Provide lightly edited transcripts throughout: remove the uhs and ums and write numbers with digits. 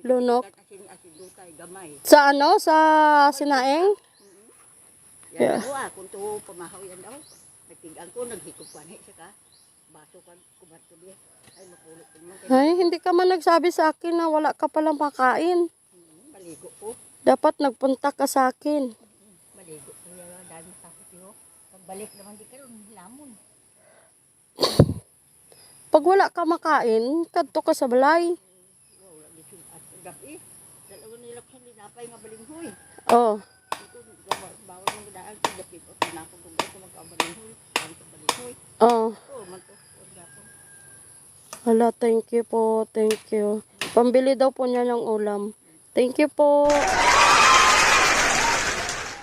lunok. Asin dutay gamay. Sa ano? Sa sinaing? Yan ako kung to pamahaw yan daw. Nagtigaan ko, naghikop pa siya ka. Baso ka, kubarto di. Ay, mapulot ko naman. Ay, hindi ka man nagsabi sa akin na wala ka palang makain. Maligo ko. Dapat nagpunta ka sa akin. Maligo ko. Dahil masakit yun. Pagbalik naman di ka rin, lamon. Pag wala ka makain, kadto ka sa balay. Wow, lagi siya at gabi. Dalawa nila ko linapay nga balinghoy. Oh. Bawal mo daan sa gabi. O tinapon ko ko magkabalinghoy. Ang balinghoy. Oh. Oo, manto. Gapon. Hala, thank you po. Thank you. Pambili daw po niya ng ulam. Thank you po.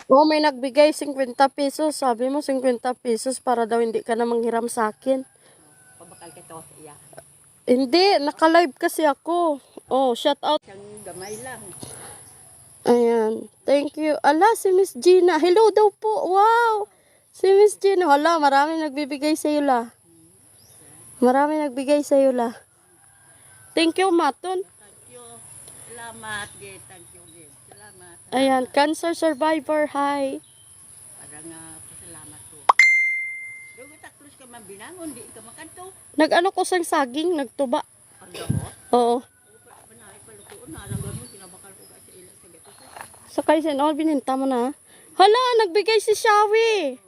Oh, may nagbigay 50 pesos. Sabi mo 50 pesos para daw hindi ka na manghiram sa akin. Pabakal ka to sa iya. Hindi, naka-live kasi ako. Oh, shout out. Siyang gamay lang. Ayan. Thank you. Ala, si Miss Gina. Hello daw po. Wow. Si Miss Gina. Hala, marami nagbibigay sa iyo la. Marami nagbigay sa iyo la. Thank you, Maton. Thank you. Salamat, Gid. Thank you, Gid. Salamat. Ayan, cancer survivor. Hi. Parang pasalamat ko. Doon taklos ka man binangon, di ka makanto. Nag-ano ko sang saging, nagtuba. Ang damo. Oo. Panay palutuon na alam mo kinabakal ko sa ila sa gato. Sakay sin all, bininta mo na. Hala, nagbigay si Shawi.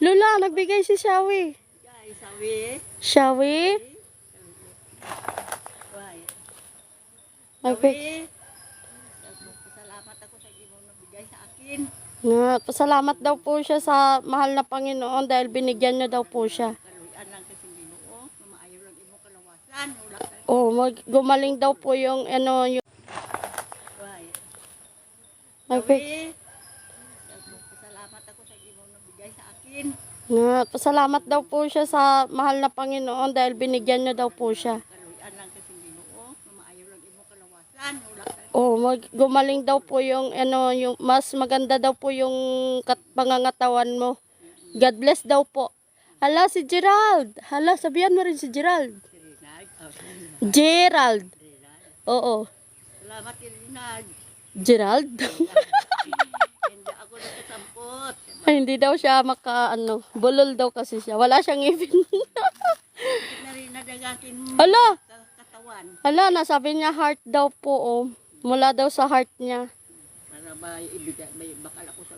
Lola, nagbigay si Shawi. Guys, sabi. Shawi? Why? Okay. Salamat ako sa imo nabigay sa akin. Nga, pasalamat daw po siya sa mahal na Panginoon dahil binigyan niya daw po siya. Kaluyan lang kasi Ginoo, maayo lang imo kalawasan, wala ka. Oh, gumaling daw po yung ano yung Why? okay. Salamat ako sa imo nabigay sa akin. Nga, pasalamat daw po siya sa mahal na Panginoon dahil binigyan niya daw po siya. Kaluyan lang kasi Ginoo, maayo lang imo kalawasan, wala ka. Oh, gumaling daw po yung ano yung mas maganda daw po yung pangangatawan mo. God bless daw po. Hala si Gerald. Hala, sabihan mo rin si Gerald. Gerald. Oo. Salamat Rinag. Gerald. Hindi ako nakasampot. Ay, hindi daw siya ano, bulol daw kasi siya. Wala siyang ngipin. Na rin nadagatin Hala. katawan. Hala, nasabi niya heart daw po, oh. Mula daw sa heart niya. Para ba ibigay, may bakal ako sa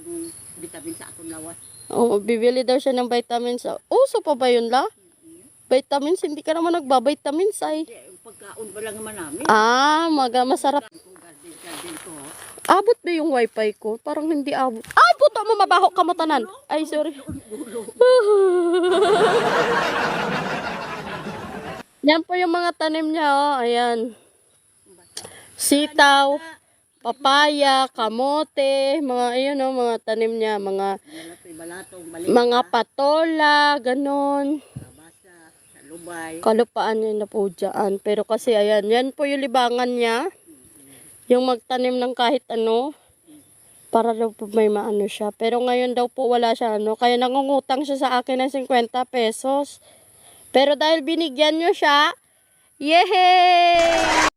vitamin sa akong lawas. Oh, bibili daw siya ng vitamins. Uso pa ba yun la? Vitamins, hindi ka naman nagba-vitamins ay. Pagkaon ba lang naman namin? Ah, masarap. Garden ko. Abot ba yung wifi ko? Parang hindi abot. Ay, puto mo, mabaho ka mo tanan. Ay, sorry. Yan po yung mga tanim niya, oh. Ayan. Sitaw, papaya, kamote, mga ayun, oh, mga tanim niya, mga patola, ganon. Kabasa, salubay. Kalupaan niya na po dyan. Pero kasi ayan, yan po yung libangan niya. Yung magtanim ng kahit ano. Para daw po may maano siya. Pero ngayon daw po wala siya ano. Kaya nangungutang siya sa akin ng 50 pesos. Pero dahil binigyan nyo siya, yehey!